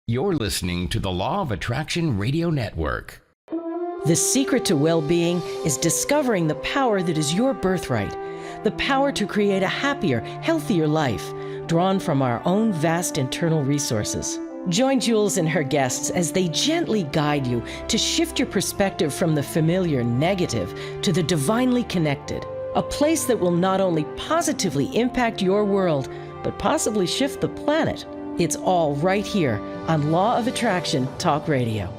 You're listening to the Law of Attraction Radio Network. The secret to well-being is discovering the power that is your birthright, the power to create a happier, healthier life, drawn from our own vast internal resources. Join Jules and her guests as they gently guide you to shift your perspective from the familiar negative to the divinely connected, a place that will not only positively impact your world, but possibly shift the planet. It's all right here on Law of Attraction Talk Radio.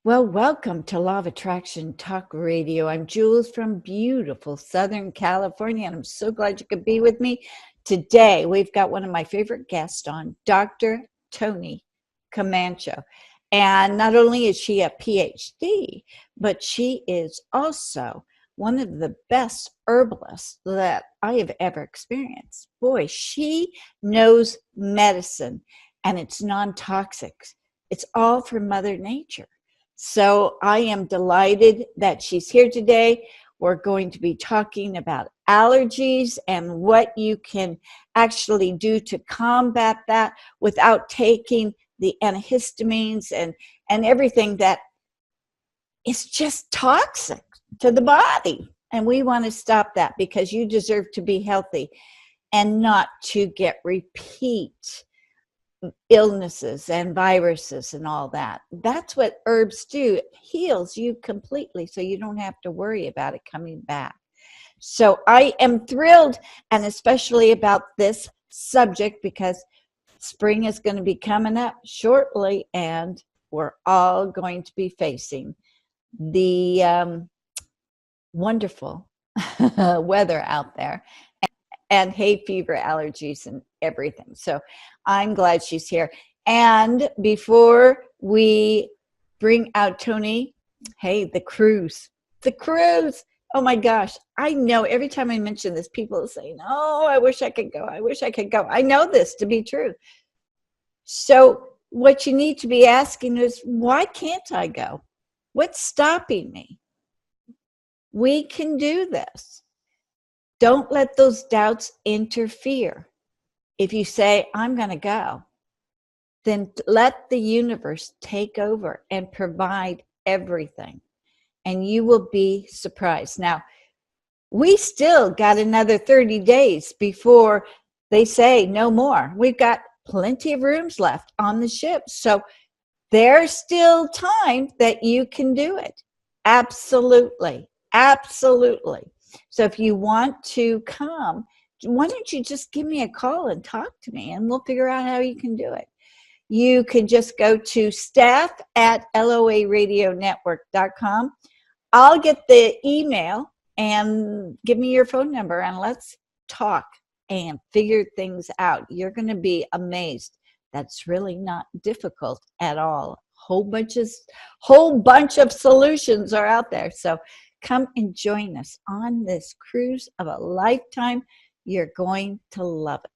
Well, welcome to Law of Attraction Talk Radio. I'm Jules from beautiful Southern California, and I'm so glad you could be with me. Today, we've got one of my favorite guests on, Dr. Toni Camacho. And not only is she a PhD, but she is also one of the best herbalists that I have ever experienced. Boy, she knows medicine, and it's non-toxic. It's all from Mother Nature. So I am delighted that she's here today. We're going to be talking about allergies and what you can actually do to combat that without taking the antihistamines and everything that is just toxic to the body. And we want to stop that because you deserve to be healthy and not to get repeat illnesses and viruses and all that. That's what herbs do. It heals you completely so you don't have to worry about it coming back. So I am thrilled, and especially about this subject, because spring is going to be coming up shortly, and we're all going to be facing the wonderful weather out there and hay fever, allergies, and everything. So I'm glad she's here. And before we bring out Toni, hey, the cruise. Oh my gosh. I know every time I mention this, people are saying, oh, I wish I could go. I know this to be true. So what you need to be asking is, why can't I go? What's stopping me? We can do this. Don't let those doubts interfere. If you say, I'm going to go, then let the universe take over and provide everything, and you will be surprised. Now, we still got another 30 days before they say no more. We've got plenty of rooms left on the ship, so there's still time that you can do it. Absolutely. So if you want to come, why don't you just give me a call and talk to me, and we'll figure out how you can do it. You can just go to staff@loaradionetwork.com. I'll get the email and give me your phone number, and let's talk and figure things out. You're going to be amazed. That's really not difficult at all. Whole bunch of solutions are out there. So come and join us on this cruise of a lifetime. You're going to love it.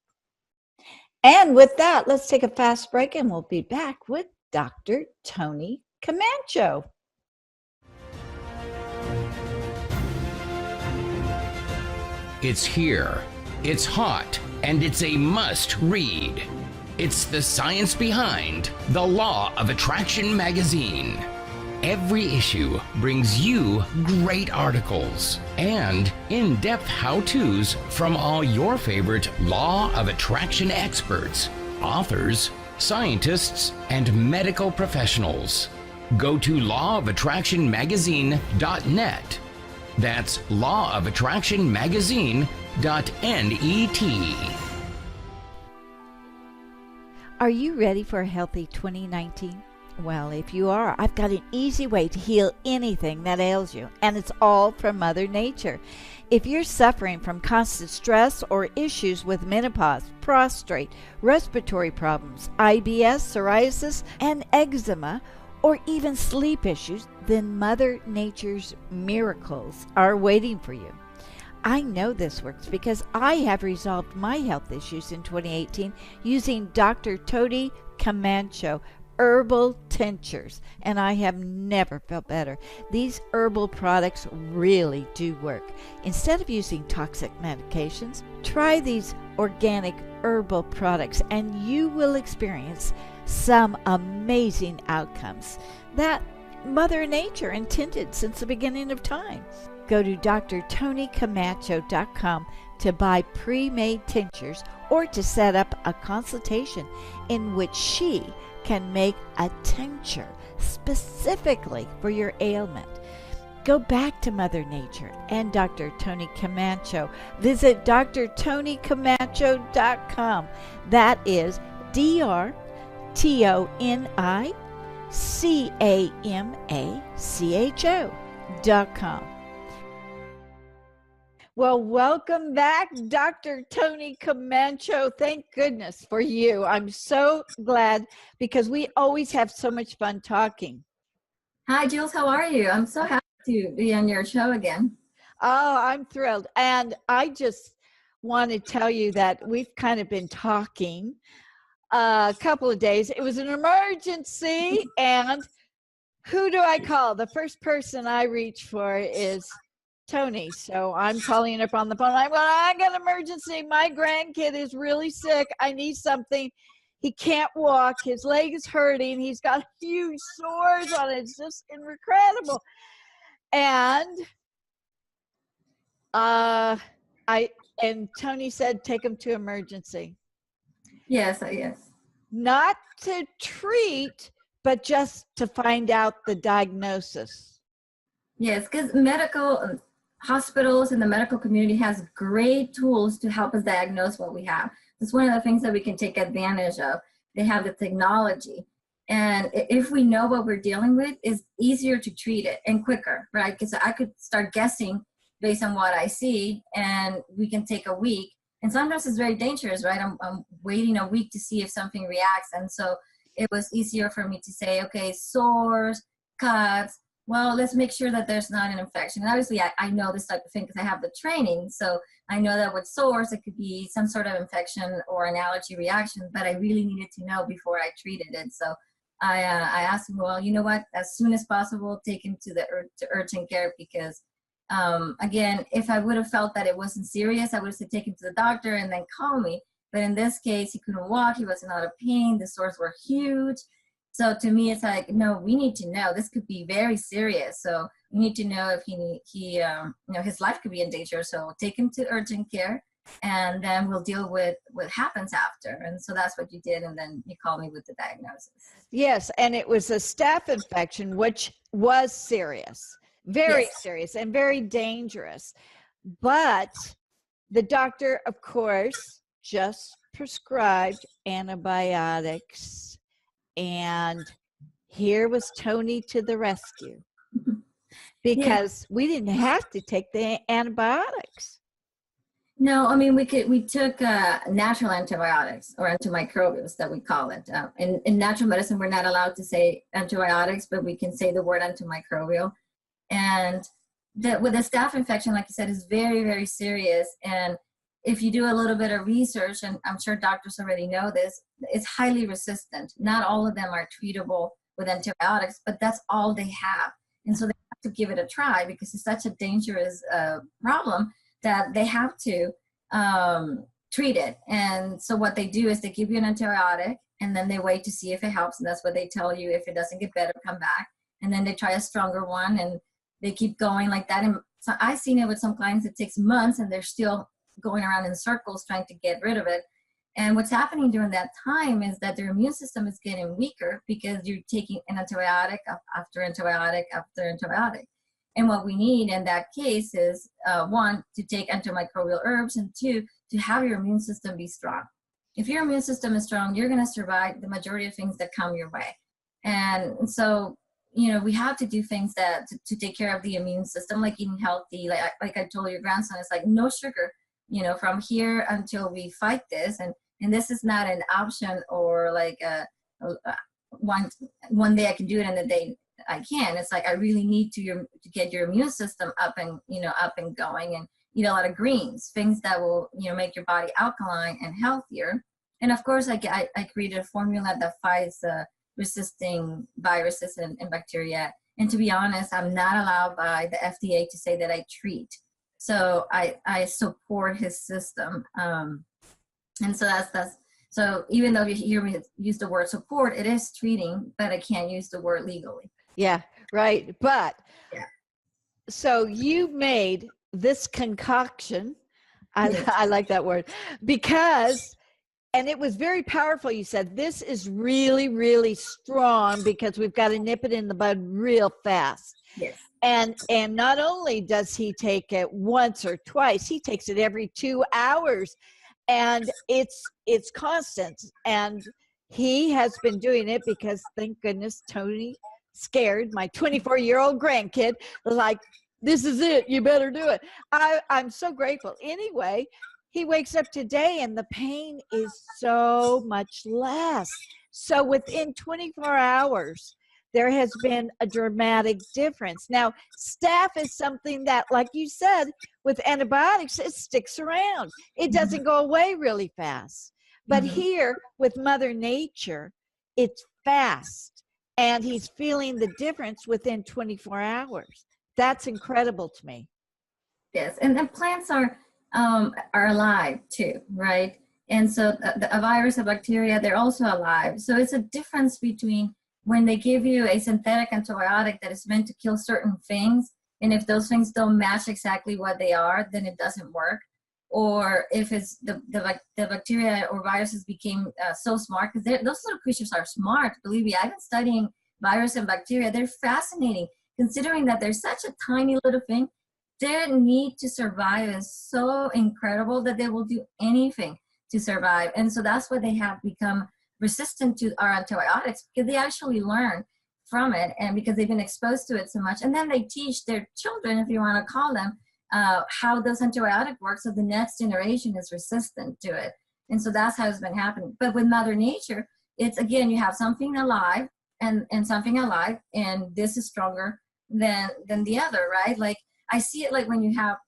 And with that, let's take a fast break, and we'll be back with Dr. Toni Camacho. It's here, it's hot, and it's a must read. It's the science behind the Law of Attraction magazine. Every issue brings you great articles and in-depth how-tos from all your favorite Law of Attraction experts, authors, scientists, and medical professionals. Go to lawofattractionmagazine.net. That's lawofattractionmagazine.net. Are you ready for a healthy 2019? Well, if you are, I've got an easy way to heal anything that ails you, and it's all from Mother Nature. If you're suffering from constant stress or issues with menopause, prostrate, respiratory problems, IBS, psoriasis, and eczema, or even sleep issues, then Mother Nature's miracles are waiting for you. I know this works because I have resolved my health issues in 2018 using Dr. Toni Camacho herbal tinctures, and I have never felt better. These herbal products really do work. Instead of using toxic medications, try these organic herbal products, and you will experience some amazing outcomes that Mother Nature intended since the beginning of time. Go to drtonicamacho.com to buy pre-made tinctures or to set up a consultation in which she can make a tincture specifically for your ailment. Go back to Mother Nature and Dr. Toni Camacho. Visit drtonicamacho.com. That is drtonicamacho.com. Well, welcome back, Dr. Toni Camacho. Thank goodness for you. I'm so glad because we always have so much fun talking. Hi, Jules. How are you? I'm so happy to be on your show again. Oh, I'm thrilled. And I just want to tell you that we've kind of been talking a couple of days. It was an emergency. And who do I call? The first person I reach for is Toni. So I'm calling up on the phone. I'm going, I got an emergency. My grandkid is really sick. I need something. He can't walk. His leg is hurting. He's got huge sores on it. It's just incredible. And Toni said, take him to emergency. Yes. Not to treat, but just to find out the diagnosis. Yes, because medical hospitals and the medical community has great tools to help us diagnose what we have. It's one of the things that we can take advantage of. They have the technology. And if we know what we're dealing with, it's easier to treat it and quicker, right? Because I could start guessing based on what I see, and we can take a week. And sometimes it's very dangerous, right? I'm waiting a week to see if something reacts. And so it was easier for me to say, okay, sores, cuts, well, let's make sure that there's not an infection. And obviously, I know this type of thing because I have the training. So I know that with sores, it could be some sort of infection or an allergy reaction, but I really needed to know before I treated it. So I asked him, well, you know what, as soon as possible, take him to urgent care because, again, if I would have felt that it wasn't serious, I would have said, take him to the doctor and then call me. But in this case, he couldn't walk. He was in a lot of pain. The sores were huge. So to me, it's like, no, we need to know. This could be very serious. So we need to know if his life could be in danger. So take him to urgent care, and then we'll deal with what happens after. And so that's what you did. And then you called me with the diagnosis. Yes, and it was a staph infection, which was serious, very Yes. serious and very dangerous. But the doctor, of course, just prescribed antibiotics. And here was Toni to the rescue because we didn't have to take the antibiotics. No, I mean, we took natural antibiotics or antimicrobials that we call it. In natural medicine, we're not allowed to say antibiotics, but we can say the word antimicrobial. And with a staph infection, like you said, is very, very serious. And if you do a little bit of research, and I'm sure doctors already know this, it's highly resistant. Not all of them are treatable with antibiotics, but that's all they have. And so they have to give it a try because it's such a dangerous problem that they have to treat it. And so what they do is they give you an antibiotic and then they wait to see if it helps. And that's what they tell you. If it doesn't get better, come back. And then they try a stronger one and they keep going like that. And so I've seen it with some clients, it takes months and they're still going around in circles trying to get rid of it. And what's happening during that time is that their immune system is getting weaker because you're taking an antibiotic after antibiotic after antibiotic. And what we need in that case is, one, to take antimicrobial herbs, and two, to have your immune system be strong. If your immune system is strong, you're going to survive the majority of things that come your way. And so, we have to do things that to take care of the immune system, like eating healthy. Like I told your grandson, it's like no sugar, from here until we fight this. And this is not an option or like one day I can do it and the day I can. It's like I really need to get your immune system up and going, and eat a lot of greens, things that will make your body alkaline and healthier. And of course, I created a formula that fights resisting viruses and bacteria. And to be honest, I'm not allowed by the FDA to say that I treat. So I support his system. And so so even though you hear me use the word support, it is treating, but I can't use the word legally. Yeah, right. But Yeah. so you made this concoction. I like that word because, and it was very powerful. You said this is really, really strong because we've got to nip it in the bud real fast. Yes. And not only does he take it once or twice, he takes it every 2 hours, and it's constant. And he has been doing it because, thank goodness, Toni scared my 24-year-old grandkid, like, this is it, you better do it. I'm so grateful. Anyway, he wakes up today and the pain is so much less. So within 24 hours, there has been a dramatic difference. Now, staph is something that, like you said, with antibiotics, it sticks around. It doesn't go away really fast. But here with Mother Nature, it's fast. And he's feeling the difference within 24 hours. That's incredible to me. Yes, and the plants are alive too, right? And so a virus, a bacteria, they're also alive. So it's a difference between when they give you a synthetic antibiotic that is meant to kill certain things, and if those things don't match exactly what they are, then it doesn't work. Or if it's the bacteria or viruses became so smart, because those little creatures are smart. Believe me, I've been studying virus and bacteria. They're fascinating, considering that they're such a tiny little thing. Their need to survive is so incredible that they will do anything to survive. And so that's why they have become resistant to our antibiotics, because they actually learn from it, and because they've been exposed to it so much. And then they teach their children, if you want to call them, how those antibiotic work, so the next generation is resistant to it. And so that's how it's been happening. But with Mother Nature, it's, again, you have something alive and something alive, and this is stronger than the other, right? Like, I see it like when you have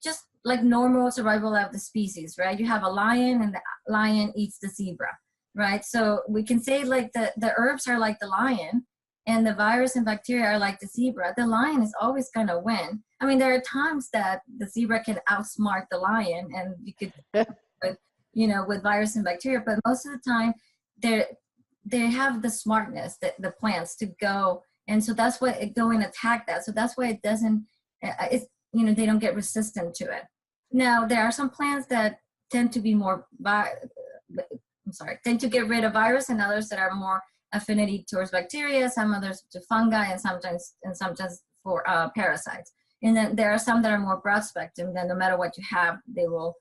just like normal survival of the species, right? You have a lion, and the lion eats the zebra, right? So we can say like the herbs are like the lion, and the virus and bacteria are like the zebra. The lion is always going to win. I mean, there are times that the zebra can outsmart the lion, and you could, with virus and bacteria, but most of the time they have the smartness, the plants, to go. And so that's why it go and attack that. So that's why it doesn't, they don't get resistant to it. Now, there are some plants that tend to be more, tend to get rid of virus, and others that are more affinity towards bacteria, some others to fungi, and sometimes for parasites. And then there are some that are more broad spectrum, that no matter what you have, they will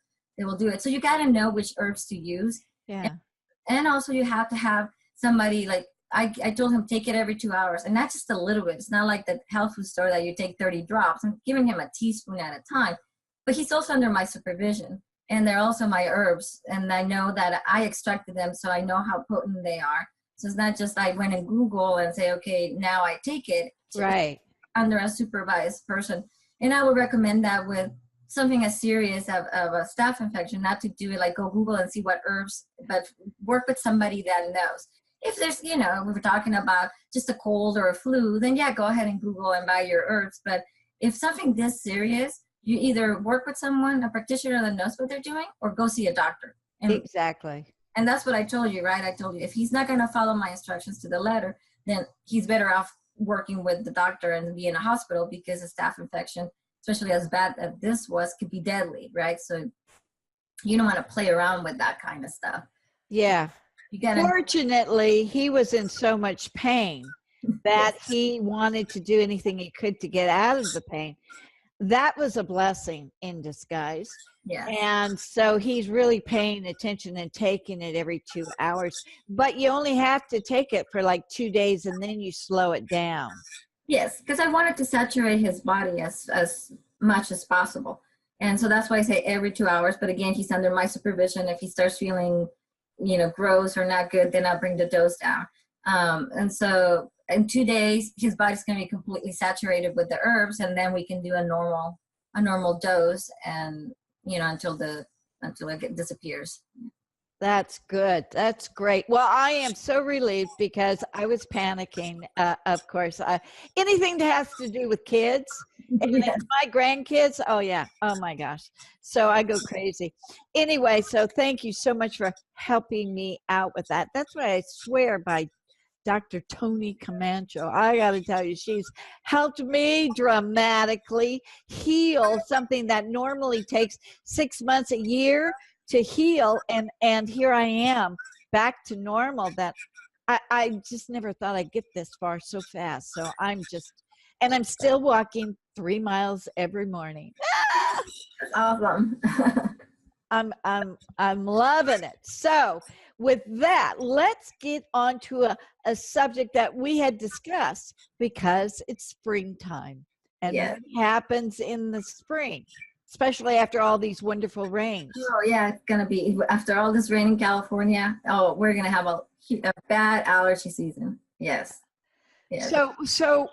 do it. So you got to know which herbs to use. Yeah. And also you have to have somebody, like, I told him, take it every 2 hours, and not just a little bit. It's not like the health food store that you take 30 drops. I'm giving him a teaspoon at a time, but he's also under my supervision, and they're also my herbs, and I know that I extracted them, so I know how potent they are. So it's not just I went and Google and say, okay, now I take it. Right. Under a supervised person. And I would recommend that with something as serious of a staph infection, not to do it like go Google and see what herbs, but work with somebody that knows. If there's, we were talking about just a cold or a flu, then yeah, go ahead and Google and buy your herbs. But if something this serious, you either work with someone, a practitioner that knows what they're doing, or go see a doctor. And, exactly. And that's what I told you, right? I told you, if he's not going to follow my instructions to the letter, then he's better off working with the doctor and be in a hospital, because a staph infection, especially as bad as this was, could be deadly, right? So you don't want to play around with that kind of stuff. Yeah. Fortunately, he was in so much pain that he wanted to do anything he could to get out of the pain. That was a blessing in disguise. Yeah. And so he's really paying attention and taking it every 2 hours. But you only have to take it for like 2 days, and then you slow it down. Yes, because I wanted to saturate his body as much as possible. And so that's why I say every 2 hours. But again, he's under my supervision. If he starts feeling gross or not good, then I'll bring the dose down. And so in 2 days, his body's going to be completely saturated with the herbs, and then we can do a normal dose, and until it disappears. That's good. That's great. Well, I am so relieved because I was panicking. Of course, anything that has to do with kids and Yeah. it's my grandkids. Oh yeah. Oh my gosh. So I go crazy. Anyway, so thank you so much for helping me out with that. That's what I swear by Dr. Toni Camacho. I got to tell you, she's helped me dramatically heal something that normally takes 6 months, a year to heal. And here I am back to normal. That I just never thought I'd get this far so fast. So and I'm still walking 3 miles every morning. That's awesome. I'm loving it. So with that, let's get on to a subject that we had discussed because it's springtime. And Yeah. what happens in the spring, especially after all these wonderful rains? Oh yeah, it's gonna be after all this rain in California. Oh, we're gonna have a bad allergy season. Yes. Yes. So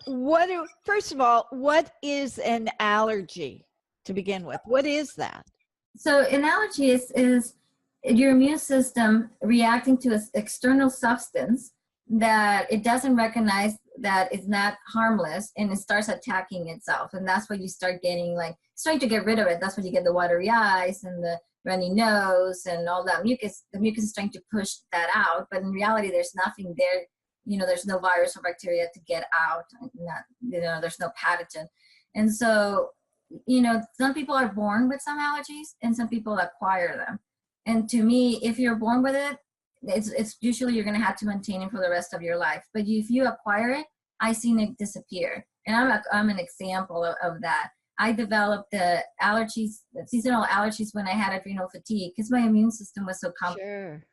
first of all, what is an allergy to begin with? What is that? So an allergy is your immune system reacting to an external substance that it doesn't recognize that it's not harmless, and it starts attacking itself. And that's what you start getting, like starting to get rid of it. That's when you get the watery eyes and the runny nose and all that mucus. The mucus is trying to push that out, but in reality, there's nothing there. There's no virus or bacteria to get out. There's no pathogen. And so, some people are born with some allergies and some people acquire them. And to me, if you're born with it, it's usually you're going to have to maintain it for the rest of your life. But if you acquire it, I've seen it disappear. And I'm an example of that. I developed the seasonal allergies when I had adrenal fatigue because my immune system was so complicated. Sure.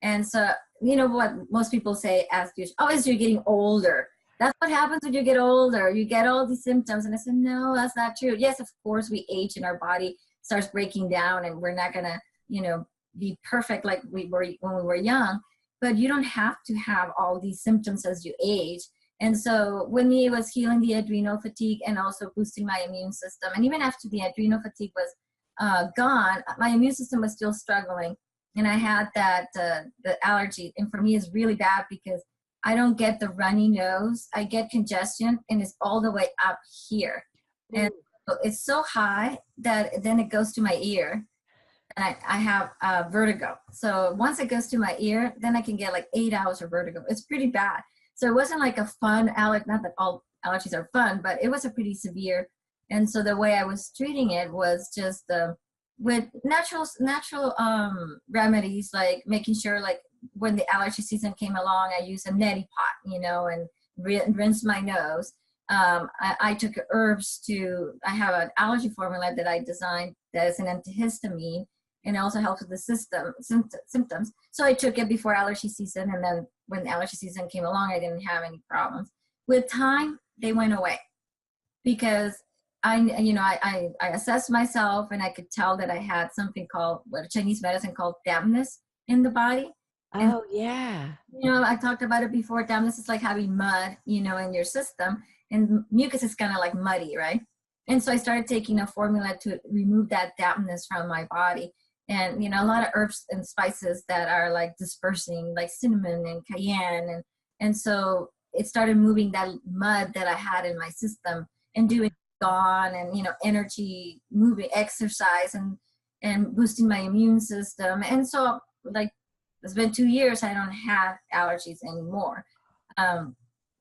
And so, what most people say as you're getting older. That's what happens when you get older. You get all these symptoms. And I said, no, that's not true. Yes, of course, we age and our body starts breaking down and we're not going to, be perfect like we were when we were young. But you don't have to have all these symptoms as you age. And so when it was healing the adrenal fatigue and also boosting my immune system, and even after the adrenal fatigue was gone, my immune system was still struggling. And I had that, the allergy. And for me, it's really bad because I don't get the runny nose. I get congestion, and it's all the way up here. And it's so high that then it goes to my ear. And I have vertigo. So once it goes to my ear, then I can get like 8 hours of vertigo. It's pretty bad. So it wasn't like a fun allergy, not that all allergies are fun, but it was a pretty severe. And so the way I was treating it was just with natural remedies, like making sure like when the allergy season came along, I used a neti pot, and rinse my nose. I took herbs I have an allergy formula that I designed that is an antihistamine, and it also helps with the symptoms. So I took it before allergy season, and then when the allergy season came along, I didn't have any problems. With time, they went away because I assessed myself, and I could tell that I had something called a Chinese medicine called dampness in the body. Oh, yeah. I talked about it before. Dampness is like having mud, in your system, and mucus is kind of like muddy, right? And so I started taking a formula to remove that dampness from my body. And, a lot of herbs and spices that are like dispersing, like cinnamon and cayenne. And so it started moving that mud that I had in my system and doing gone and, energy, moving, exercise, and boosting my immune system. And so like, it's been 2 years, I don't have allergies anymore.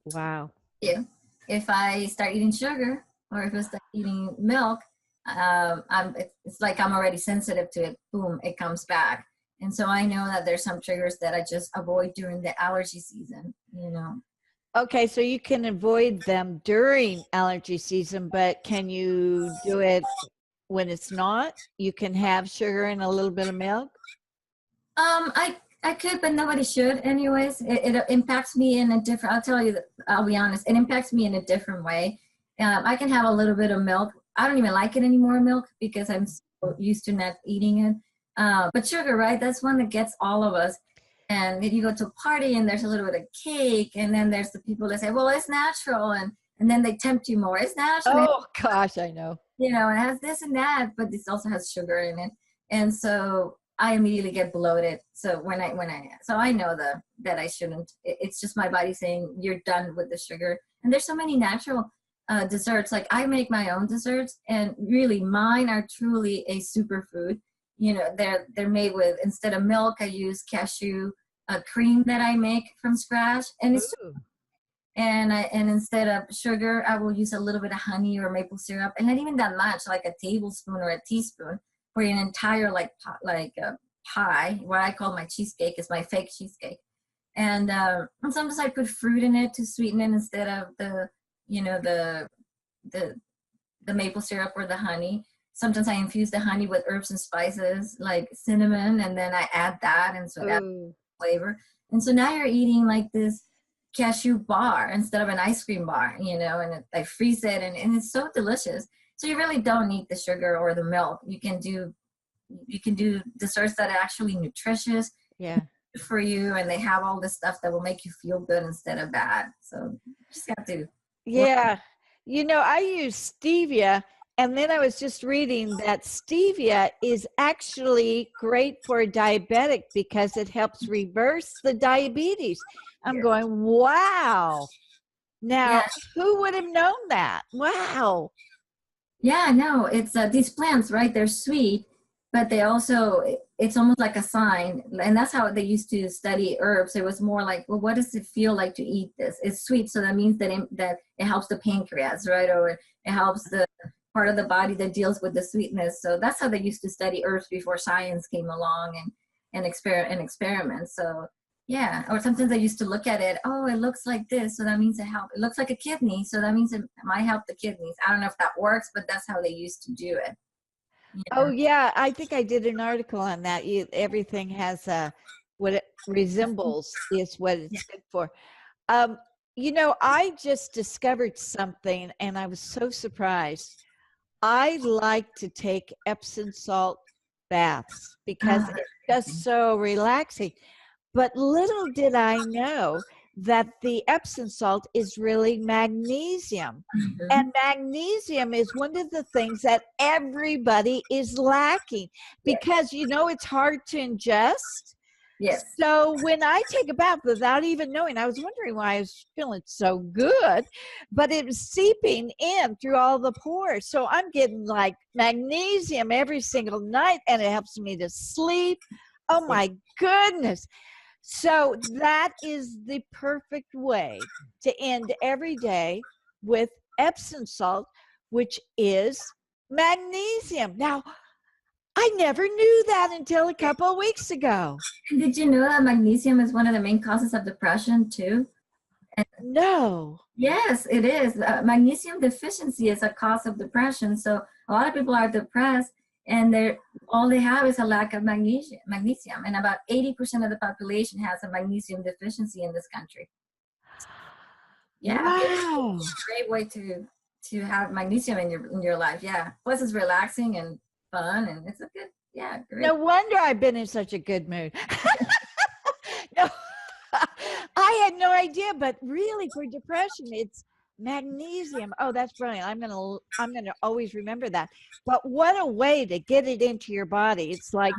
Wow. Yeah. If I start eating sugar or if I start eating milk, it's like I'm already sensitive to it. Boom, it comes back. And so I know that there's some triggers that I just avoid during the allergy season, Okay, so you can avoid them during allergy season, but can you do it when it's not? You can have sugar and a little bit of milk? I could, but nobody should anyways. It impacts me in a different, I'll be honest, it impacts me in a different way. I can have a little bit of milk. I don't even like it anymore, milk, because I'm so used to not eating it. But sugar, right? That's one that gets all of us. And if you go to a party and there's a little bit of cake, and then there's the people that say, well, it's natural. And then they tempt you more. It's natural. Oh, gosh, I know. It has this and that, but this also has sugar in it. And so I immediately get bloated. So so I know that I shouldn't. It's just my body saying you're done with the sugar. And there's so many natural desserts. Like I make my own desserts, and really mine are truly a superfood. You know, they're made with, instead of milk, I use cashew cream that I make from scratch, and it's Ooh. and instead of sugar, I will use a little bit of honey or maple syrup, and not even that much, like a tablespoon or a teaspoon, for an entire pie. What I call my cheesecake is my fake cheesecake, and sometimes I put fruit in it to sweeten it instead of the the maple syrup or the honey. Sometimes I infuse the honey with herbs and spices like cinnamon, and then I add that, and so that flavor. And so now you're eating like this cashew bar instead of an ice cream bar, and I freeze it, and it's so delicious. So you really don't need the sugar or the milk. You can do desserts that are actually nutritious, Yeah. for you, and they have all this stuff that will make you feel good instead of bad. So you just have to. Yeah. I use stevia, and then I was just reading that stevia is actually great for a diabetic because it helps reverse the diabetes. I'm going, wow. Now, Yeah. who would have known that? Wow. Yeah, no, it's these plants, right? They're sweet, but they also, it's almost like a sign. And that's how they used to study herbs. It was more like, well, what does it feel like to eat this? It's sweet, so that means that it helps the pancreas, right? Or it helps the part of the body that deals with the sweetness. So that's how they used to study herbs before science came along and experiment. So yeah, or sometimes I used to look at it, oh, it looks like this, so that means it helps. It looks like a kidney, so that means it might help the kidneys. I don't know if that works, but that's how they used to do it. Oh, yeah. I think I did an article on that. Everything has what it resembles is what it's good for. I just discovered something, and I was so surprised. I like to take Epsom salt baths because it's just so relaxing. But little did I know that the Epsom salt is really magnesium. Mhm. And magnesium is one of the things that everybody is lacking because, it's hard to ingest. Yes. So when I take a bath without even knowing, I was wondering why I was feeling so good, but it was seeping in through all the pores. So I'm getting like magnesium every single night, and it helps me to sleep. Oh my goodness. So that is the perfect way to end every day with Epsom salt, which is magnesium. Now, I never knew that until a couple of weeks ago. And did you know that magnesium is one of the main causes of depression too? No. Yes, it is. Magnesium deficiency is a cause of depression. So a lot of people are depressed, and all they have is a lack of magnesium. And about 80% of the population has a magnesium deficiency in this country. Yeah, Wow. it's a great way to have magnesium in your life. Yeah, plus it's relaxing and fun, and it's a good, great. No wonder I've been in such a good mood. No, I had no idea, but really for depression, it's magnesium. Oh, that's brilliant. I'm gonna always remember that. But what a way to get it into your body. It's like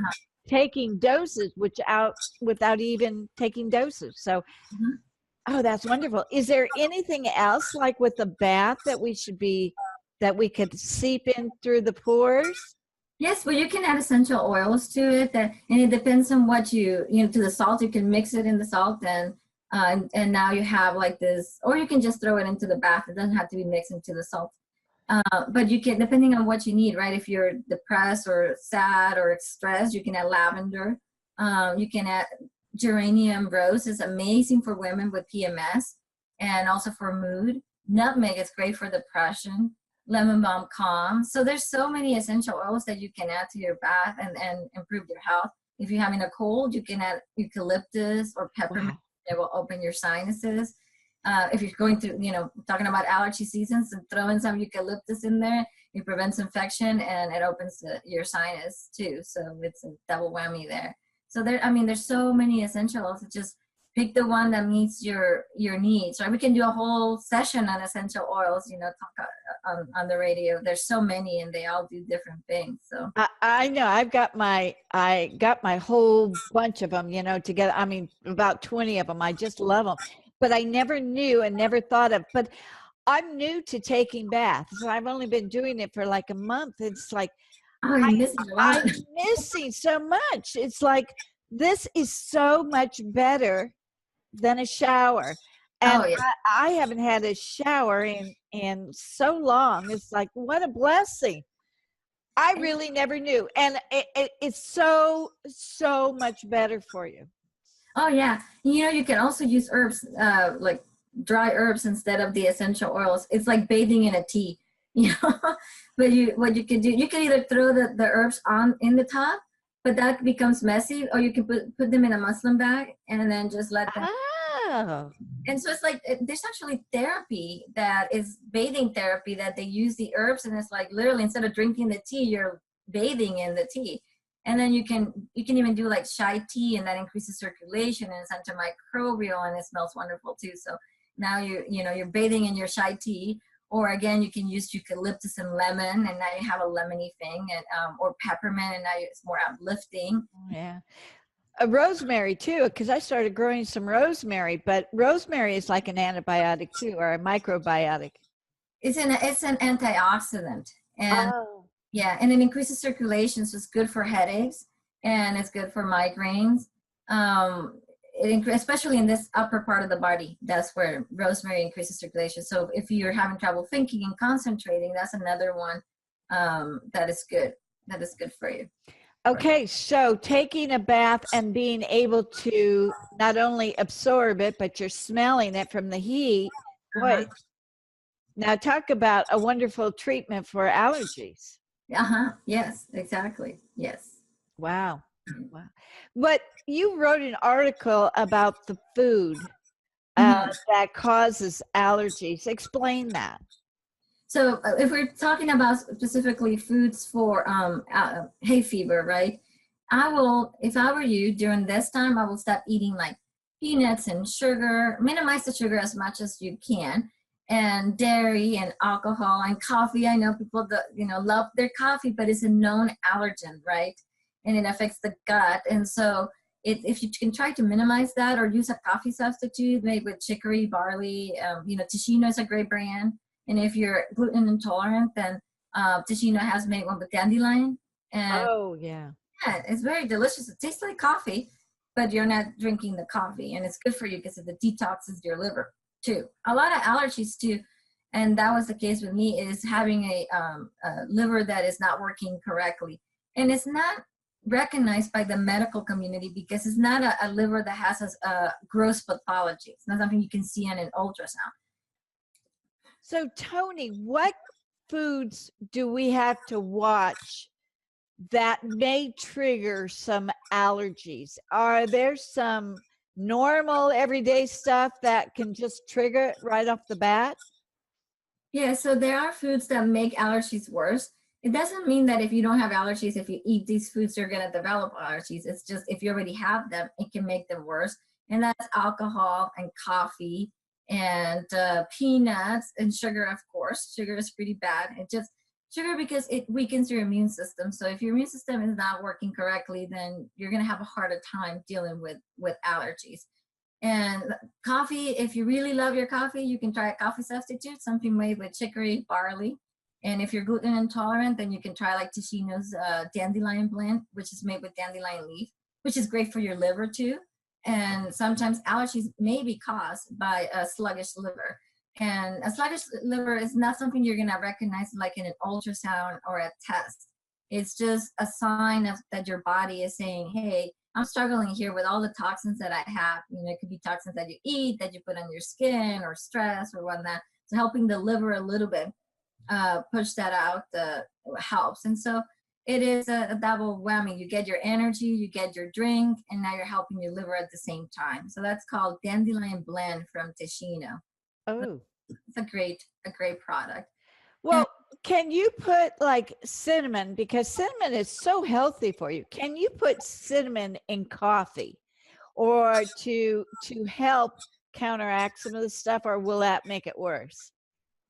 taking doses without even taking doses. So oh, that's wonderful. Is there anything else like with the bath that we could seep in through the pores? Yes, well, you can add essential oils to it, and it depends on what to the salt. You can mix it in the salt, and now you have like this, or you can just throw it into the bath. It doesn't have to be mixed into the salt. But you can, depending on what you need, right? If you're depressed or sad or stressed, you can add lavender. You can add geranium rose. Is amazing for women with PMS and also for mood. Nutmeg is great for depression. Lemon balm calm. So there's so many essential oils that you can add to your bath and improve your health. If you're having a cold, you can add eucalyptus or peppermint. Wow. It will open your sinuses. If you're going through, talking about allergy seasons, and throwing some eucalyptus in there, it prevents infection and it opens your sinus too. So it's a double whammy there. So there's so many essentials. Just pick the one that meets your needs. Right? We can do a whole session on essential oils, talk on the radio. There's so many, and they all do different things. So I know I got my whole bunch of them, you know, together. I mean, about 20 of them. I just love them, but I never knew and never thought of. But I'm new to taking baths. So I've only been doing it for like a month. It's like oh, you're missing a lot. I'm missing so much. It's like this is so much better than a shower. And Oh yeah. I haven't had a shower in so long. It's like, what a blessing. I really never knew. And it's so much better for you. Oh yeah. You know, you can also use herbs, like dry herbs instead of the essential oils. It's like bathing in a tea, you know. But what you can do, you can either throw the herbs on in the tub, but that becomes messy, or you can put them in a muslin bag and then just let them. Oh. And so it's like there's actually therapy that is bathing therapy that they use the herbs, and it's like literally instead of drinking the tea, you're bathing in the tea. And then you can even do like chai tea, and that increases circulation, and it's antimicrobial, and it smells wonderful too. So now you're bathing in your chai tea, or again you can use eucalyptus and lemon, and now you have a lemony thing, and or peppermint, and now it's more uplifting. Yeah. Rosemary too, because I started growing some rosemary, but rosemary is like an antibiotic too, or a microbiotic. It's an antioxidant, and Oh. yeah, and it increases circulation, so it's good for headaches, and it's good for migraines. Especially in this upper part of the body, that's where rosemary increases circulation. So if you're having trouble thinking and concentrating, that's another one that is good. That is good for you. Okay, so taking a bath and being able to not only absorb it, but you're smelling it from the heat. Uh-huh. Boy, now talk about a wonderful treatment for allergies. Yes, exactly. Yes. Wow. Wow. But you wrote an article about the food that causes allergies. Explain that. So if we're talking about specifically foods for hay fever, right? If I were you during this time, I will stop eating like peanuts and sugar, minimize the sugar as much as you can, and dairy and alcohol and coffee. I know people that, love their coffee, but it's a known allergen, right? And it affects the gut. And so if you can try to minimize that, or use a coffee substitute made with chicory, barley, Ticino is a great brand. And if you're gluten intolerant, then Ticino has made one with dandelion. And oh, yeah. Yeah, it's very delicious. It tastes like coffee, but you're not drinking the coffee. And it's good for you because it detoxes your liver, too. A lot of allergies, too, and that was the case with me, is having a liver that is not working correctly. And it's not recognized by the medical community because it's not a liver that has a gross pathology. It's not something you can see on an ultrasound. So, Toni, what foods do we have to watch that may trigger some allergies? Are there some normal everyday stuff that can just trigger it right off the bat? Yeah, so there are foods that make allergies worse. It doesn't mean that if you don't have allergies, if you eat these foods, you're going to develop allergies. It's just if you already have them, it can make them worse. And that's alcohol and coffee and peanuts and sugar, of course. Sugar is pretty bad. It just sugar because it weakens your immune system. So if your immune system is not working correctly, then you're going to have a harder time dealing with allergies. And coffee, if you really love your coffee, you can try a coffee substitute, something made with chicory, barley. And if you're gluten intolerant, then you can try like Ticino's dandelion blend, which is made with dandelion leaf, which is great for your liver too. And sometimes allergies may be caused by a sluggish liver. And a sluggish liver is not something you're going to recognize like in an ultrasound or a test. It's just a sign that your body is saying, hey, I'm struggling here with all the toxins that I have. It could be toxins that you eat, that you put on your skin, or stress or whatnot. So helping the liver a little bit push that out helps. And so it is a double whammy. You get your energy, you get your drink, and now you're helping your liver at the same time. So that's called dandelion blend from Ticino. Oh, it's a great product. Well, can you put like cinnamon, because cinnamon is so healthy for you? Can you put cinnamon in coffee, or to help counteract some of the stuff, or will that make it worse?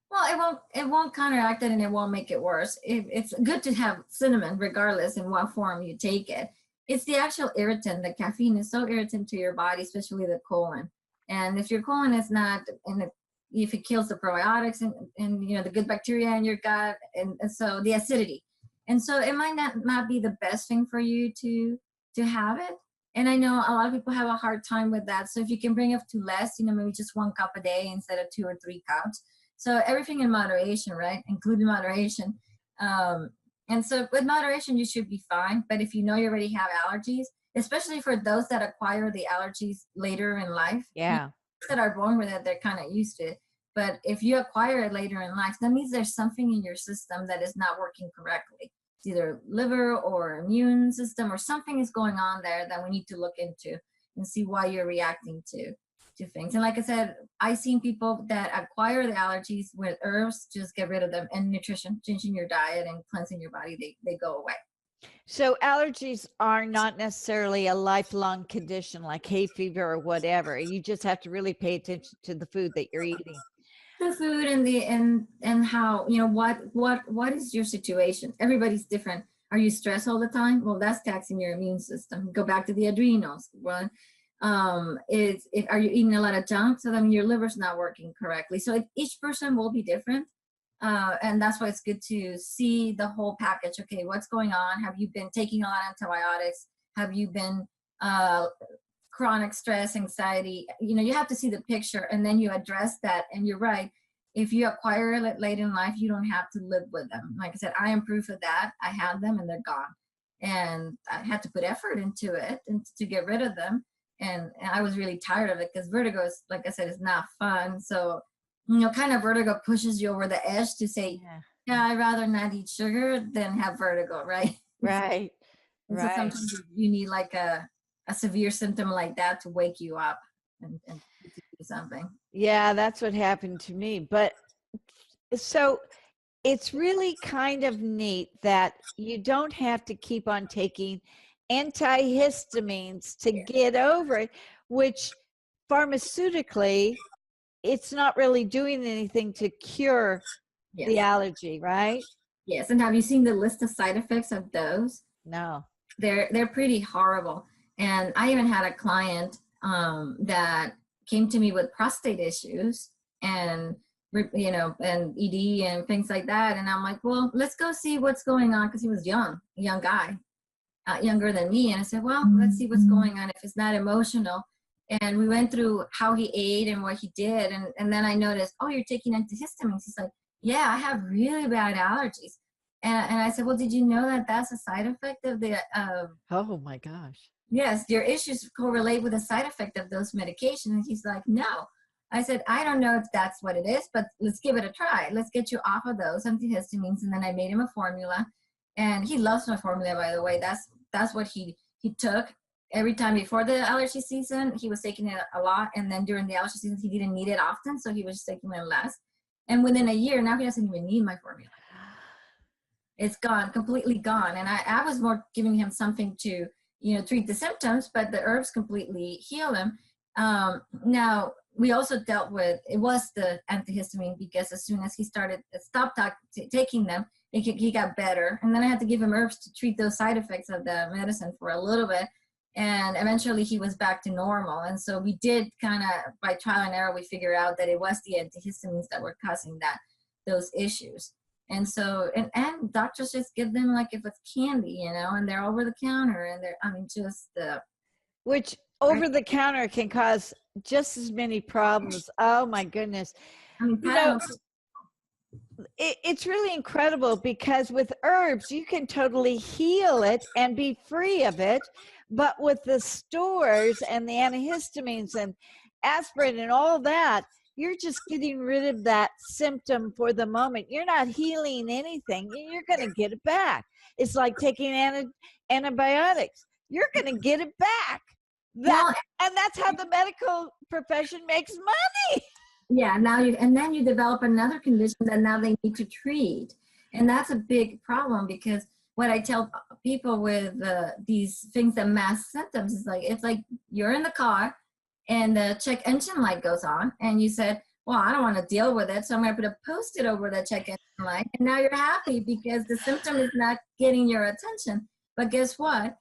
Well, it won't counteract it, and it won't make it worse. It's good to have cinnamon regardless in what form you take it. It's the actual irritant. The caffeine is so irritant to your body, especially the colon. And if your colon is not in the, if it kills the probiotics and the good bacteria in your gut, and so the acidity. And so it might not be the best thing for you to have it. And I know a lot of people have a hard time with that. So if you can bring it to less, maybe just 1 cup a day instead of 2 or 3 cups. So everything in moderation, right? Including moderation. And so with moderation, you should be fine. But if you know you already have allergies, especially for those that acquire the allergies later in life, Yeah. that are born with it, they're kind of used to it. But if you acquire it later in life, that means there's something in your system that is not working correctly. It's either liver or immune system, or something is going on there that we need to look into and see why you're reacting to things. And like I said, I've seen people that acquire the allergies with herbs, just get rid of them, and nutrition, changing your diet and cleansing your body, they go away. So allergies are not necessarily a lifelong condition like hay fever or whatever. You just have to really pay attention to the food that you're eating. The food and how, what is your situation? Everybody's different. Are you stressed all the time? Well, that's taxing your immune system. Go back to the adrenals. Well, are you eating a lot of junk? So then your liver's not working correctly. So each person will be different. And that's why it's good to see the whole package. Okay, what's going on? Have you been taking a lot of antibiotics? Have you been chronic stress, anxiety? You have to see the picture, and then you address that. And you're right. If you acquire it late in life, you don't have to live with them. Like I said, I am proof of that. I had them and they're gone. And I had to put effort into it and to get rid of them. And I was really tired of it because vertigo is, like I said, is not fun. So, kind of vertigo pushes you over the edge to say, yeah, I'd rather not eat sugar than have vertigo, right? Right. And so sometimes you need like a severe symptom like that to wake you up and to do something. Yeah, that's what happened to me. But so it's really kind of neat that you don't have to keep on taking antihistamines to get over it, which pharmaceutically, it's not really doing anything to cure the allergy, right? Yes. And have you seen the list of side effects of those? No. They're pretty horrible. And I even had a client that came to me with prostate issues and and ED and things like that. And I'm like, well, let's go see what's going on, because he was a young guy, younger than me. And I said, well, let's see what's going on if it's not emotional. And we went through how he ate and what he did. And then I noticed, oh, you're taking antihistamines. He's like, yeah, I have really bad allergies. And I said, well, did you know that that's a side effect of the oh my gosh. Yes, your issues correlate with the side effect of those medications. And he's like, no. I said, I don't know if that's what it is, but let's give it a try. Let's get you off of those antihistamines. And then I made him a formula. And he loves my formula, by the way. That's what he took every time before the allergy season. He was taking it a lot. And then during the allergy season, he didn't need it often. So he was just taking it less. And within a year, now he doesn't even need my formula. It's gone, completely gone. And I was more giving him something to, treat the symptoms, but the herbs completely heal him. Now, we also dealt with, it was the antihistamine, because as soon as he stopped taking them, he got better. And then I had to give him herbs to treat those side effects of the medicine for a little bit. And eventually he was back to normal. And so we did kind of, by trial and error, we figured out that it was the antihistamines that were causing those issues. And so, and doctors just give them like if it's candy, and they're over the counter, and which over the counter can cause just as many problems. Oh my goodness. It's really incredible, because with herbs, you can totally heal it and be free of it. But with the stores and the antihistamines and aspirin and all that, you're just getting rid of that symptom for the moment. You're not healing anything. You're going to get it back. It's like taking antibiotics. You're going to get it back. And that's how the medical profession makes money. Yeah, then you develop another condition that now they need to treat. And that's a big problem, because what I tell people with these things that mask symptoms is it's like you're in the car and the check engine light goes on, and you said, well, I don't want to deal with it, so I'm going to put a Post-it over that check engine light, and now you're happy because the symptom is not getting your attention. But guess what?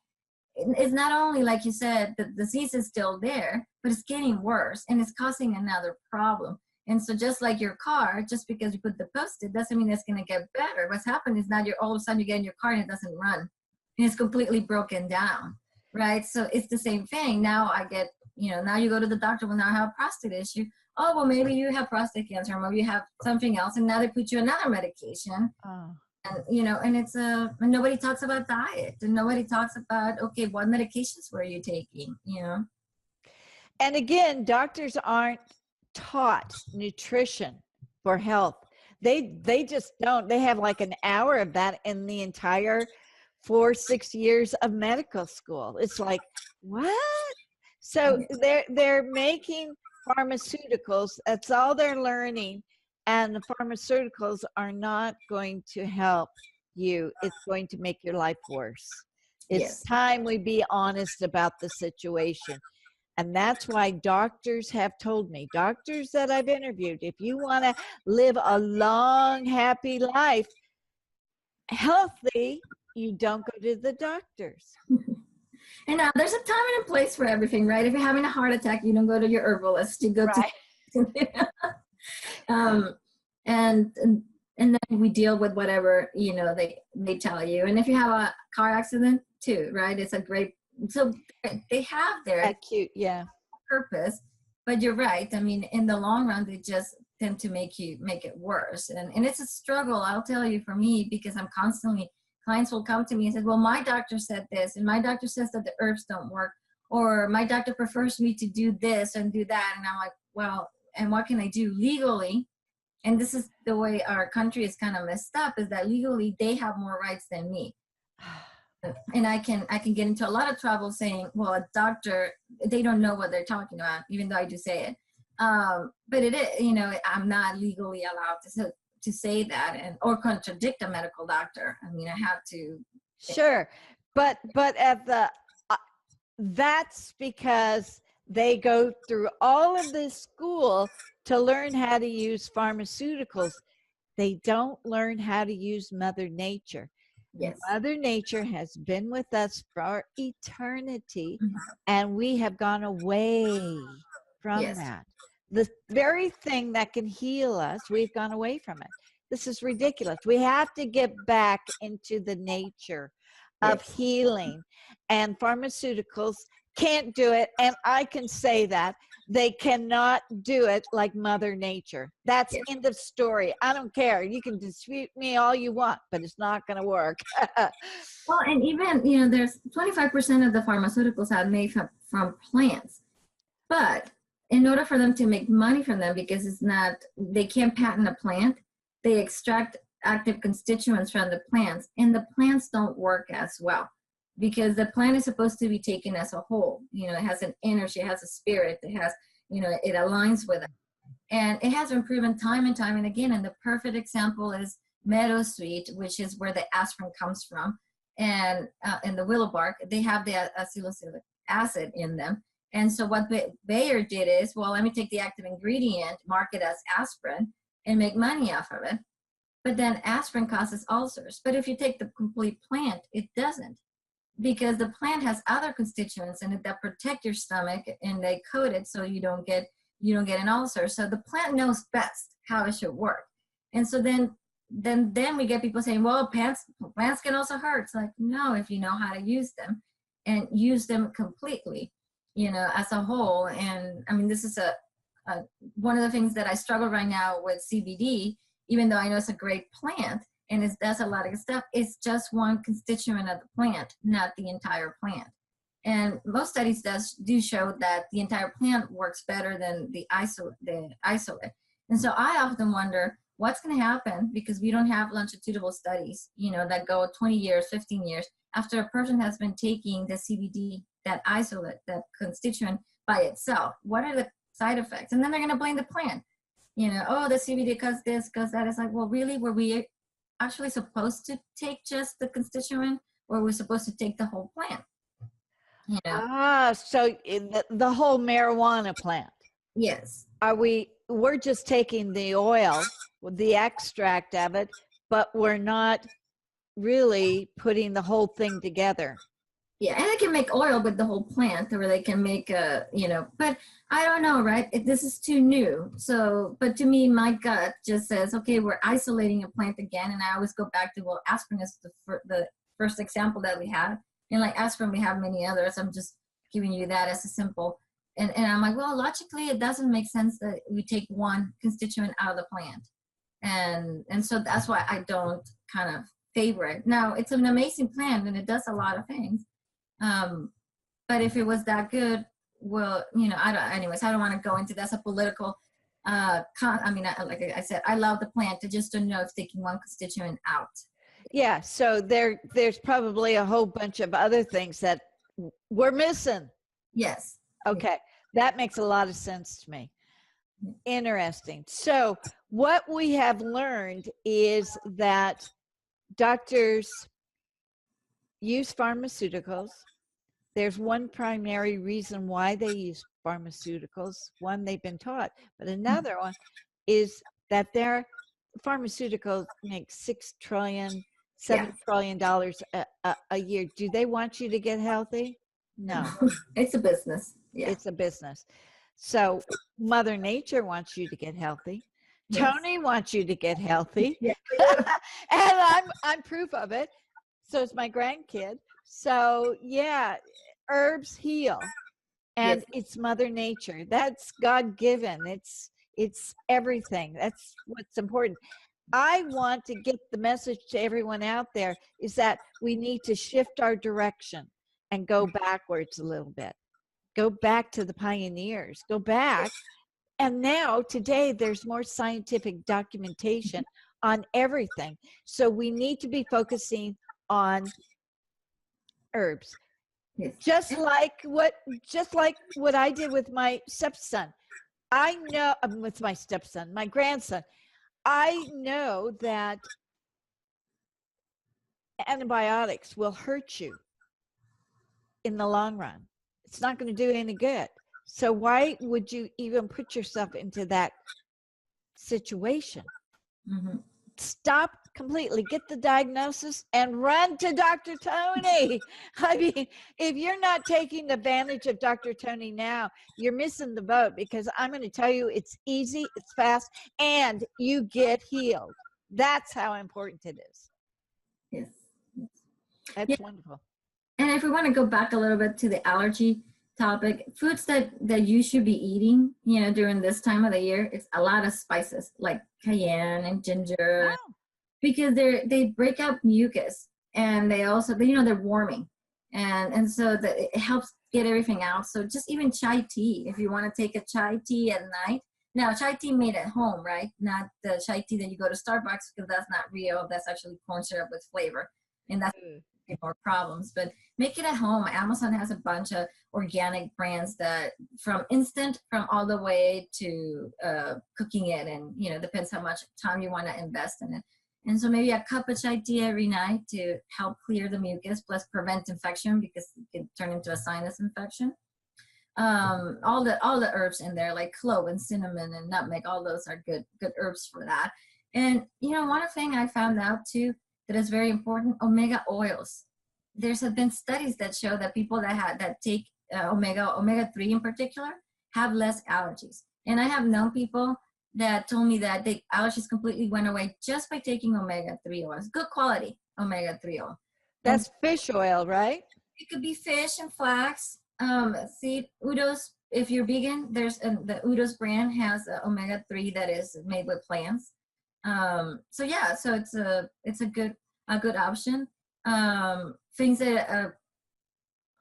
It's not only, like you said, the disease is still there, but it's getting worse, and it's causing another problem. And so just like your car, just because you put the Post-it doesn't mean it's going to get better. What's happened is now all of a sudden you get in your car and it doesn't run, and it's completely broken down, right? So it's the same thing. Now I get, now you go to the doctor, well, now I have a prostate issue. Oh, well, maybe you have prostate cancer, or maybe you have something else, and now they put you another medication. Oh. And, and it's and nobody talks about diet, and nobody talks about, okay, what medications were you taking, And again, doctors aren't taught nutrition for health. They just don't. They have like an hour of that in the entire 4-6 years of medical school. It's like, what? So they're making pharmaceuticals. That's all they're learning. And the pharmaceuticals are not going to help you. It's going to make your life worse. It's time we be honest about the situation. And that's why doctors have told me, doctors that I've interviewed, if you want to live a long, happy life, healthy, you don't go to the doctors. And there's a time and a place for everything, right? If you're having a heart attack, you don't go to your herbalist. You go to and then we deal with whatever they tell you. And if you have a car accident too, right? It's a great, so they have their acute purpose. But you're right. I mean, in the long run, they just tend to make it worse. And it's a struggle, I'll tell you, for me, because I'm constantly, clients will come to me and say, well, my doctor said this, and my doctor says that the herbs don't work, or my doctor prefers me to do this and do that. And I'm like, well, and what can I do legally? And this is the way our country is kind of messed up, is that legally they have more rights than me. And I can get into a lot of trouble saying, well, a doctor, they don't know what they're talking about, even though I do say it. But it is, I'm not legally allowed to say that or contradict a medical doctor. I mean, I have to. Sure. But at the, that's because they go through all of this school to learn how to use pharmaceuticals. They don't learn how to use Mother Nature. Yes. Mother Nature has been with us for eternity, and we have gone away from that. The very thing that can heal us, we've gone away from it. This is ridiculous. We have to get back into the nature of healing, and pharmaceuticals can't do it. And I can say that they cannot do it like Mother Nature. That's end of story. I don't care. You can dispute me all you want, but it's not going to work. Well, and even, there's 25% of the pharmaceuticals are made from plants. But in order for them to make money from them, because they can't patent a plant, they extract active constituents from the plants, and the plants don't work as well, because the plant is supposed to be taken as a whole. It has an energy, it has a spirit, it has, it aligns with it. And it has been proven time and time and again. And the perfect example is meadowsweet, which is where the aspirin comes from. And in the willow bark, they have the salicylic acid in them. And so what Bayer did is, well, let me take the active ingredient, mark it as aspirin, and make money off of it. But then aspirin causes ulcers. But if you take the complete plant, it doesn't. Because the plant has other constituents in it that protect your stomach, and they coat it so you don't get an ulcer. So the plant knows best how it should work. And so then we get people saying, well, plants can also hurt. It's like, no, if you know how to use them and use them completely, as a whole. And I mean, this is one of the things that I struggle right now with CBD, even though I know it's a great plant and it does a lot of good stuff. It's just one constituent of the plant, not the entire plant. And most studies do show that the entire plant works better than the isolate. And so I often wonder what's going to happen, because we don't have longitudinal studies, that go 20 years, 15 years after a person has been taking the CBD, that isolate, that constituent by itself. What are the side effects? And then they're going to blame the plant. Oh, the CBD cause this, cause that. It's like, well, really, were we actually supposed to take just the constituent, or were we supposed to take the whole plant? So the whole marijuana plant. Yes. Are we we're just taking the oil, the extract of it, but we're not really putting the whole thing together. Yeah, and they can make oil with the whole plant, or they can make a, but I don't know, right? This is too new. So, but to me, my gut just says, okay, we're isolating a plant again. And I always go back to, well, aspirin is the first example that we have. And like aspirin, we have many others. I'm just giving you that as a simple. And I'm like, well, logically, it doesn't make sense that we take one constituent out of the plant. And so that's why I don't kind of favor it. Now, it's an amazing plant and it does a lot of things. But if it was that good, well, I don't want to go into that's a political, like I said, I love the plant. I just don't know if taking one constituent out. Yeah. So there's probably a whole bunch of other things that we're missing. Yes. Okay. That makes a lot of sense to me. Interesting. So what we have learned is that doctors use pharmaceuticals. There's one primary reason why they use pharmaceuticals. One, they've been taught, but another one is that their pharmaceuticals make $6 trillion, $7 trillion a year. Do they want you to get healthy? No. It's a business. Yeah. It's a business. So Mother Nature wants you to get healthy. Yes. Toni wants you to get healthy. Yeah. And I'm proof of it. So is my grandkid. So yeah, herbs heal. And it's Mother Nature. That's God-given. It's everything. That's what's important. I want to get the message to everyone out there is that we need to shift our direction and go backwards a little bit. Go back to the pioneers. Go back. And now, today, there's more scientific documentation on everything. So we need to be focusing on herbs. Yes. Just like what I did with my stepson. I know with my stepson, my grandson, I know that antibiotics will hurt you in the long run. It's not going to do any good. So why would you even put yourself into that situation? Mm-hmm. Stop completely, get the diagnosis and run to Dr. Toni. I mean, if you're not taking advantage of Dr. Toni now, you're missing the boat, because I'm going to tell you it's easy, it's fast, and you get healed. That's how important it is. Yes. That's wonderful. And if we want to go back a little bit to the allergy topic, foods that you should be eating, during this time of the year, it's a lot of spices like cayenne and ginger, because they break up mucus, and they also, they're warming, and so that it helps get everything out. So just even chai tea, if you want to take a chai tea at night. Now, chai tea made at home, right? Not the chai tea that you go to Starbucks, because that's not real. That's actually corn syrup with flavor, and that's more problems. But make it at home. Amazon has a bunch of organic brands that from instant, from all the way to cooking it, and depends how much time you want to invest in it. And so maybe a cup of chai tea every night to help clear the mucus, plus prevent infection, because it can turn into a sinus infection. All the herbs in there, like clove and cinnamon and nutmeg, all those are good herbs for that. And one thing I found out too that is very important, omega oils. There's been studies that show that people that take omega-3 in particular have less allergies. And I have known people that told me that the allergies completely went away just by taking omega-3 oils, good quality omega-3 oil. That's fish oil, right? It could be fish and flax, seed, udos. If you're vegan, there's the Udos brand has omega-3 that is made with plants. So it's a good option. Things that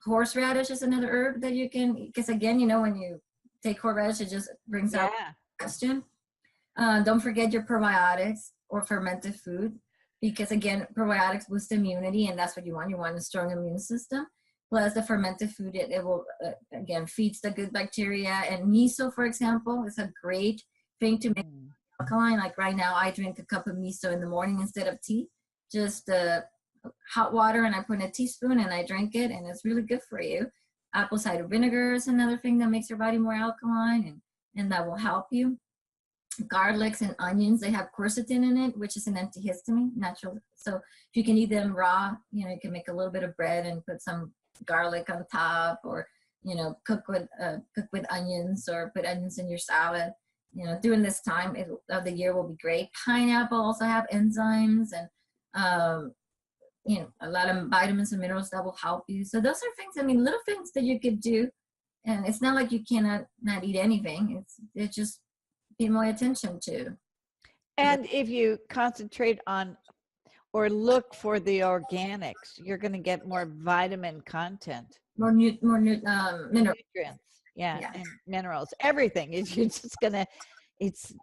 horseradish is another herb that you can, because again, when you take horseradish, it just brings out digestion. Don't forget your probiotics or fermented food, because again, probiotics boost immunity, and that's what you want. You want a strong immune system. Plus the fermented food, it will again feeds the good bacteria. And miso, for example, is a great thing to make alkaline. Like right now, I drink a cup of miso in the morning instead of tea. Just hot water, and I put in a teaspoon and I drink it, and it's really good for you. Apple cider vinegar is another thing that makes your body more alkaline, and that will help you. garlics and onions. They have quercetin in it, which is an antihistamine, natural. So if you can eat them raw, you know, you can make a little bit of bread and put some garlic on top, or, you know, cook with onions, or put onions in your salad. You know, during this time of the year will be great. Pineapple also have enzymes and, you know, a lot of vitamins and minerals that will help you. So those are things, I mean, little things that you could do. And it's not like you cannot not eat anything. It's just pay more attention to. And if you concentrate on or look for the organics, you're going to get more vitamin content. More minerals. Nutrients. Yeah, and minerals. Everything is, you're just going to, it's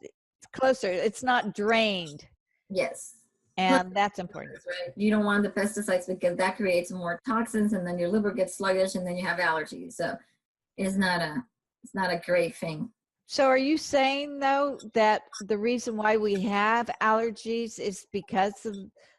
closer. It's not drained. Yes. And that's important. Right. You don't want the pesticides, because that creates more toxins, and then your liver gets sluggish, and then you have allergies. So it's not a great thing. So are you saying, though, that the reason why we have allergies is because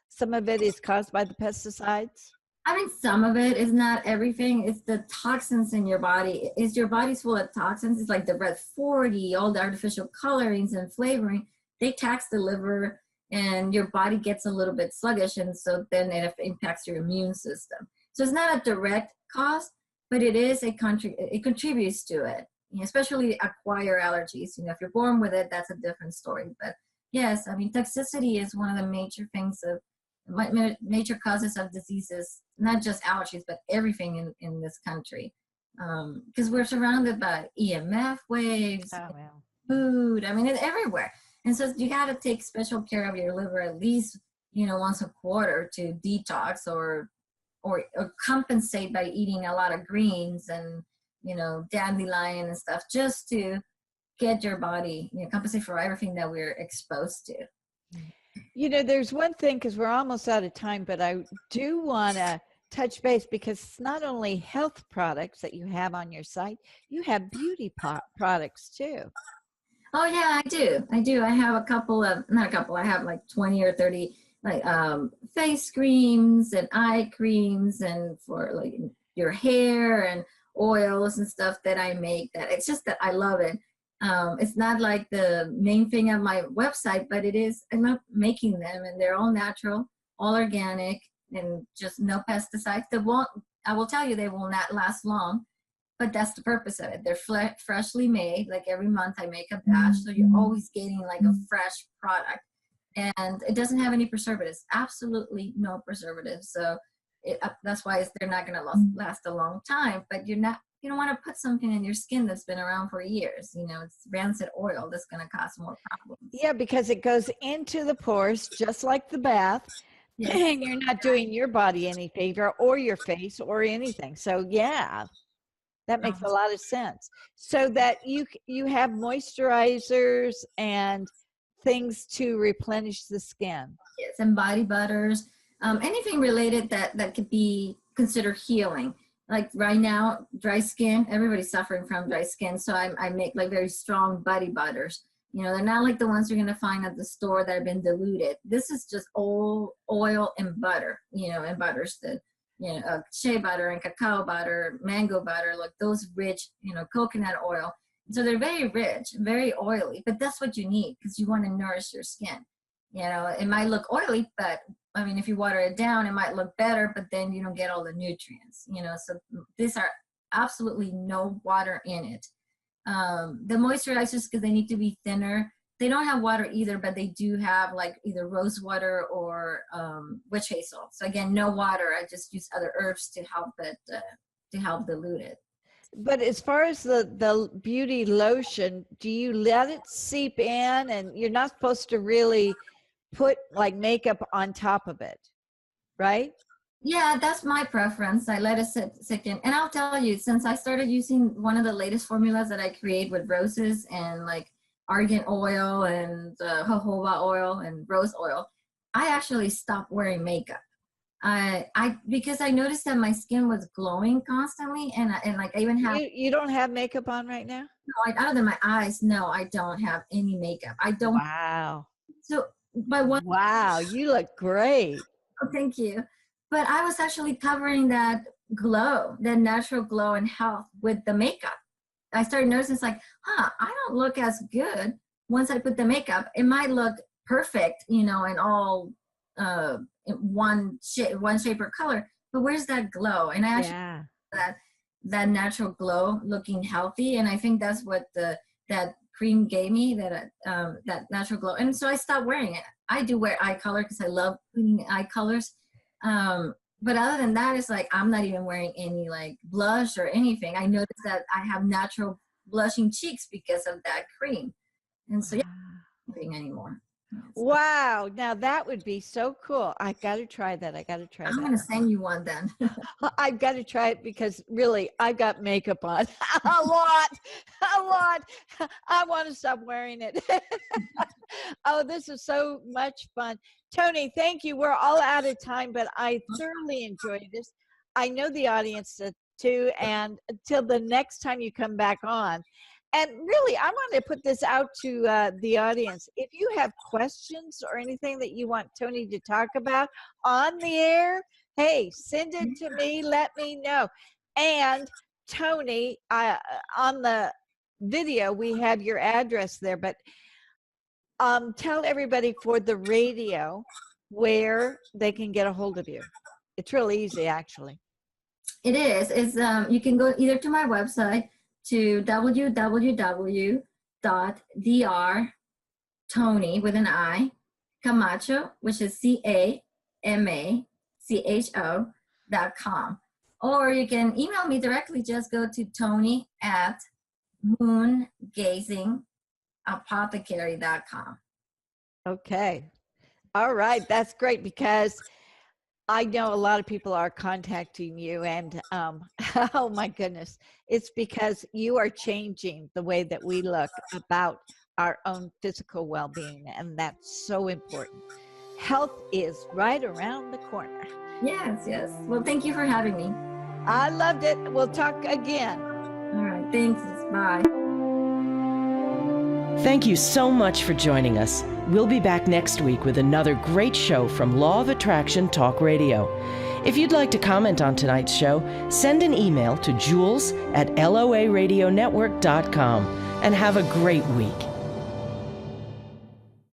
some of it is caused by the pesticides? I mean, some of it is, not everything. It's the toxins in your body. Is your body's full of toxins? It's like the red 40, all the artificial colorings and flavoring. They tax the liver, and your body gets a little bit sluggish, and so then it impacts your immune system. So it's not a direct cause, but it is it contributes to it. Especially acquired allergies. You know, if you're born with it, that's a different story. But yes, I mean, toxicity is one of the major things of major causes of diseases, not just allergies, but everything in this country. Because we're surrounded by EMF waves, food. I mean, it's everywhere. And so you got to take special care of your liver at least, you know, once a quarter to detox or compensate by eating a lot of greens and, you know, dandelion and stuff, just to get your body, you know, compensate for everything that we're exposed to. You know, there's one thing, because we're almost out of time, but I do want to touch base, because it's not only health products that you have on your site, you have beauty products too. Oh yeah, I do. I have I have like 20 or 30 like face creams and eye creams, and for like your hair, and oils and stuff that I make. That it's just that I love it. It's not like the main thing of my website, but it is. I'm not making them, and they're all natural, all organic, and just no pesticides. I will tell you, they will not last long, but that's the purpose of it. They're freshly made. Like every month I make a batch, so you're always getting like a fresh product, and it doesn't have any preservatives. Absolutely no preservatives. So that's why they're not going to last a long time. But you don't want to put something in your skin that's been around for years. You know, it's rancid oil that's going to cause more problems. Yeah, because it goes into the pores just like the bath. Yes. And you're not doing your body any favor, or your face, or anything. So yeah, that makes a lot of sense. So that you have moisturizers and things to replenish the skin. Yes, and body butters. Anything related that could be considered healing. Like right now, dry skin, everybody's suffering from dry skin. So I make like very strong body butters. You know, they're not like the ones you're going to find at the store that have been diluted. This is just oil and butter, you know, and butters that, you know, shea butter and cacao butter, mango butter, like those rich, you know, coconut oil. So they're very rich, very oily, but that's what you need, because you want to nourish your skin. You know, it might look oily, but I mean, if you water it down, it might look better, but then you don't get all the nutrients, you know. So these are absolutely no water in it. The moisturizers, because they need to be thinner, they don't have water either, but they do have like either rose water or witch hazel. So again, no water. I just use other herbs to help it, to help dilute it. But as far as the beauty lotion, do you let it seep in, and you're not supposed to really put like makeup on top of it, right? Yeah, that's my preference. I let it sit in. And I'll tell you, since I started using one of the latest formulas that I create with roses and like argan oil and jojoba oil and rose oil, I actually stopped wearing makeup. Because I noticed that my skin was glowing constantly, and like I even have. You don't have makeup on right now? No, other than my eyes, no, I don't have any makeup. I don't. Wow. So, but what? Wow, you look great. Oh, thank you. But I was actually covering that glow, that natural glow and health with the makeup. I started noticing, it's like, I don't look as good once I put the makeup, it might look perfect, you know, in all in one shape or color, but where's that glow? And I actually that natural glow, looking healthy, and I think that's what that cream gave me, that natural glow. And so I stopped wearing it. I do wear eye color because I love putting eye colors, but other than that, it's like I'm not even wearing any like blush or anything. I noticed that I have natural blushing cheeks because of that cream, and so yeah, I'm not doing anymore. Wow. Now that would be so cool. I got to try that. I'm going to send you one then. I've got to try it because really I've got makeup on a lot. I want to stop wearing it. Oh, this is so much fun. Toni, thank you. We're all out of time, but I thoroughly enjoyed this. I know the audience too. And until the next time you come back on, and really, I want to put this out to the audience. If you have questions or anything that you want Toni to talk about on the air, hey, send it to me. Let me know. And Toni, on the video, we have your address there, but tell everybody for the radio where they can get a hold of you. It's really easy, actually. It is. It's you can go either to my website, to www.drtoni with an I, Camacho, which is CAMACHO.com. Or you can email me directly. Just go to Toni@moongazingapothecary.com. Okay. All right. That's great, because I know a lot of people are contacting you, and oh my goodness, it's because you are changing the way that we look about our own physical well-being, and that's so important. Health is right around the corner. Yes. Well, thank you for having me. I loved it. We'll talk again. All right. Thanks. Bye. Thank you so much for joining us. We'll be back next week with another great show from Law of Attraction Talk Radio. If you'd like to comment on tonight's show, send an email to jules@loaradionetwork.com, and have a great week.